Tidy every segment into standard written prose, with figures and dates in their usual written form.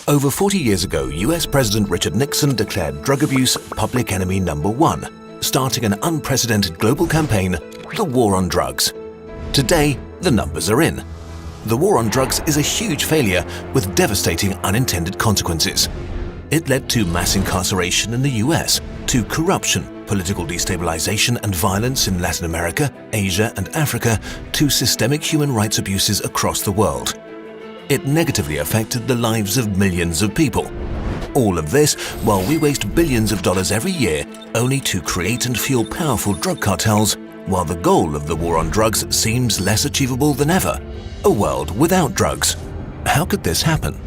Over 40 years ago, US President Richard Nixon declared drug abuse public enemy number one, starting an unprecedented global campaign, the War on Drugs. Today, the numbers are in. The war on drugs is a huge failure with devastating unintended consequences. It led to mass incarceration in the US, to corruption, political destabilization and violence in Latin America, Asia and Africa, to systemic human rights abuses across the world. It negatively affected the lives of millions of people. All of this while we waste billions of dollars every year only to create and fuel powerful drug cartels, while the goal of the war on drugs seems less achievable than ever: a world without drugs. How could this happen?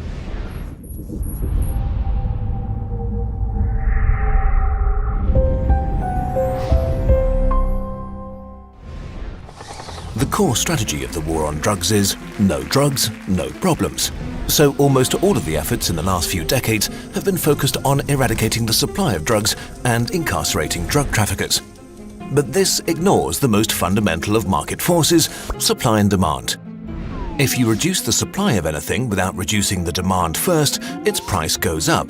The core strategy of the war on drugs is no drugs, no problems. So almost all of the efforts in the last few decades have been focused on eradicating the supply of drugs and incarcerating drug traffickers. But this ignores the most fundamental of market forces, supply and demand. If you reduce the supply of anything without reducing the demand first, its price goes up.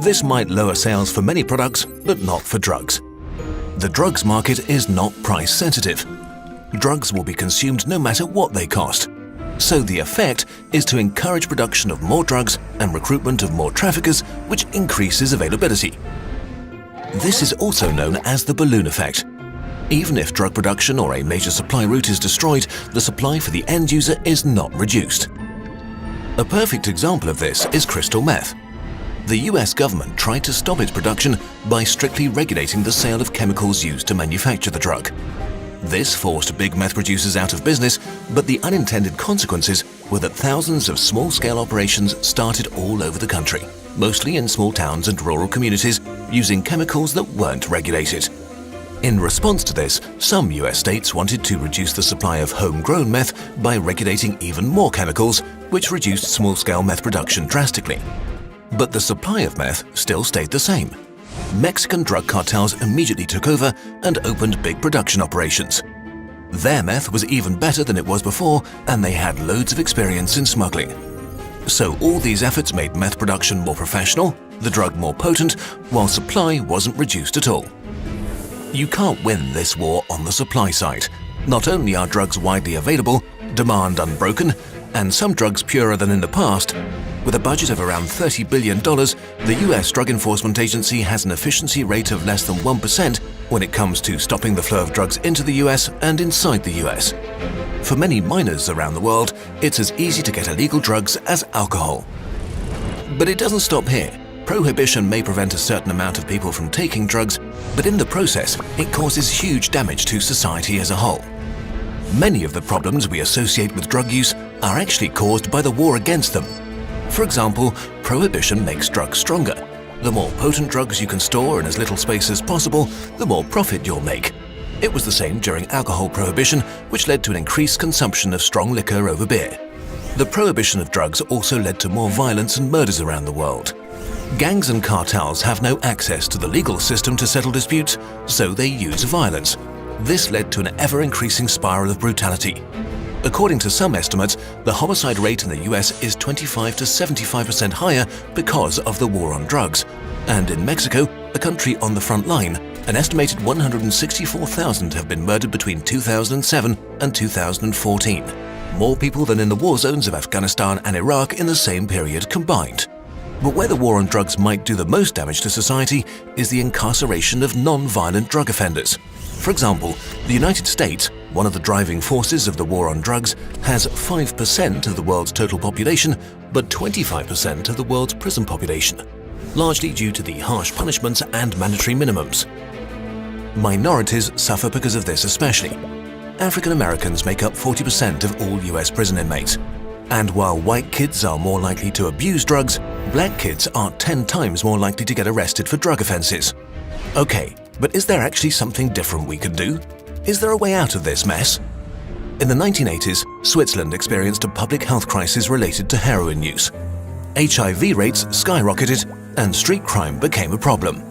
This might lower sales for many products, but not for drugs. The drugs market is not price sensitive. Drugs will be consumed no matter what they cost. So the effect is to encourage production of more drugs and recruitment of more traffickers, which increases availability. This is also known as the balloon effect. Even if drug production or a major supply route is destroyed, the supply for the end user is not reduced. A perfect example of this is crystal meth. The US government tried to stop its production by strictly regulating the sale of chemicals used to manufacture the drug. This forced big meth producers out of business, but the unintended consequences were that thousands of small-scale operations started all over the country, mostly in small towns and rural communities, using chemicals that weren't regulated. In response to this, some US states wanted to reduce the supply of homegrown meth by regulating even more chemicals, which reduced small-scale meth production drastically. But the supply of meth still stayed the same. Mexican drug cartels immediately took over and opened big production operations. Their meth was even better than it was before, and they had loads of experience in smuggling. So all these efforts made meth production more professional, the drug more potent, while supply wasn't reduced at all. You can't win this war on the supply side. Not only are drugs widely available, demand unbroken, and some drugs purer than in the past, with a budget of around $30 billion, the US Drug Enforcement Agency has an efficiency rate of less than 1% when it comes to stopping the flow of drugs into the US and inside the US. For many minors around the world, it's as easy to get illegal drugs as alcohol. But it doesn't stop here. Prohibition may prevent a certain amount of people from taking drugs, but in the process, it causes huge damage to society as a whole. Many of the problems we associate with drug use are actually caused by the war against them. For example, prohibition makes drugs stronger. The more potent drugs you can store in as little space as possible, the more profit you'll make. It was the same during alcohol prohibition, which led to an increased consumption of strong liquor over beer. The prohibition of drugs also led to more violence and murders around the world. Gangs and cartels have no access to the legal system to settle disputes, so they use violence. This led to an ever-increasing spiral of brutality. According to some estimates, the homicide rate in the US is 25 to 75% higher because of the war on drugs. And in Mexico, a country on the front line, an estimated 164,000 have been murdered between 2007 and 2014. More people than in the war zones of Afghanistan and Iraq in the same period combined. But where the war on drugs might do the most damage to society is the incarceration of non-violent drug offenders. For example, the United States, one of the driving forces of the war on drugs, has 5% of the world's total population, but 25% of the world's prison population, largely due to the harsh punishments and mandatory minimums. Minorities suffer because of this especially. African Americans make up 40% of all US prison inmates. And while white kids are more likely to abuse drugs, black kids are 10 times more likely to get arrested for drug offenses. Okay, but is there actually something different we could do? Is there a way out of this mess? In the 1980s, Switzerland experienced a public health crisis related to heroin use. HIV rates skyrocketed and street crime became a problem.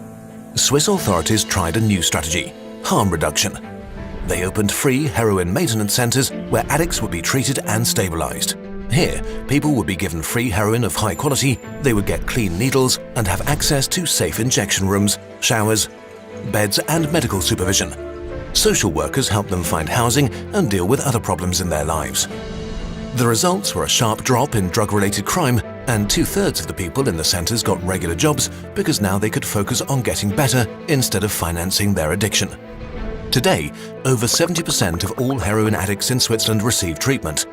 Swiss authorities tried a new strategy: harm reduction. They opened free heroin maintenance centers where addicts would be treated and stabilized. Here, people would be given free heroin of high quality, they would get clean needles and have access to safe injection rooms, showers, beds and medical supervision. Social workers helped them find housing and deal with other problems in their lives. The results were a sharp drop in drug-related crime, and 2/3 of the people in the centres got regular jobs because now they could focus on getting better instead of financing their addiction. Today, over 70% of all heroin addicts in Switzerland receive treatment.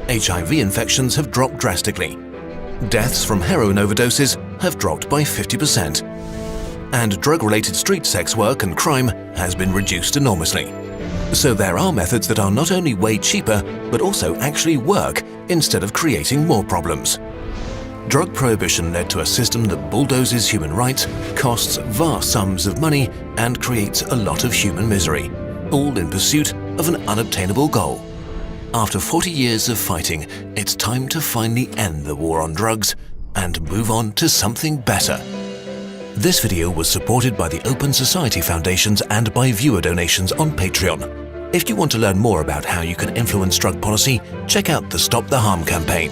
HIV infections have dropped drastically. Deaths from heroin overdoses have dropped by 50%. And drug-related street sex work and crime has been reduced enormously. So there are methods that are not only way cheaper, but also actually work instead of creating more problems. Drug prohibition led to a system that bulldozes human rights, costs vast sums of money, and creates a lot of human misery, all in pursuit of an unobtainable goal. After 40 years of fighting, it's time to finally end the war on drugs and move on to something better. This video was supported by the Open Society Foundations and by viewer donations on Patreon. If you want to learn more about how you can influence drug policy, check out the Stop the Harm campaign.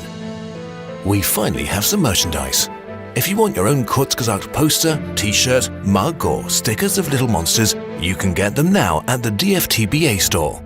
We finally have some merchandise. If you want your own Kurzgesagt poster, t-shirt, mug or stickers of little monsters, you can get them now at the DFTBA store.